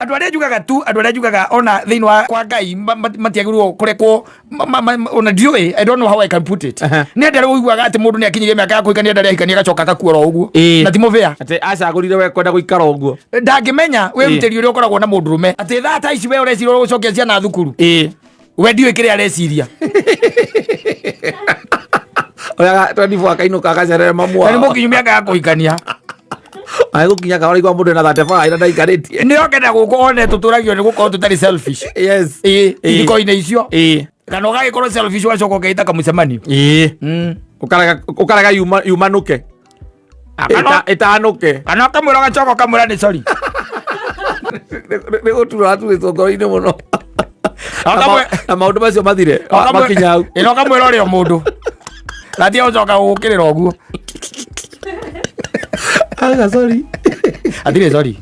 andu aria njugaga tu andu aria njugaga ona thiini wa kwa Ngai matiagirwo kurekwo ona ndioi I don't know how I can put it ni ndare uiguaga ati mundu ni akinyirie miaka ya kuikania ndare hikania gacoka gakuora uguo na timo fair ati acagurire we kwenda guikara uguo ndangimenya we ruteri uria ukoragwo na mundu rume ati thata ici we urecirwo gucokia ciana thukuru we ndioi kire areciria oya 24 akainuka agacerere mamwa ni mukinyu miaka ya kuikania ai gukinya ka ori kwa mundu na 35 na ndaikaritie ni okenda guko one tuturagio ni guko tutari selfish yes iko ine icio kana ugagikorwo selfish wacoka ugeita kamucemanio ukaraga yumanuke itanuke kana kamwira gacoko kamwira ni sorry ni gutura tu gicongoro-ini muno na maundu macio mathire makinya au ino kamwira urio mundu gatia ucoka gukirira uguo aga sorry atire sorry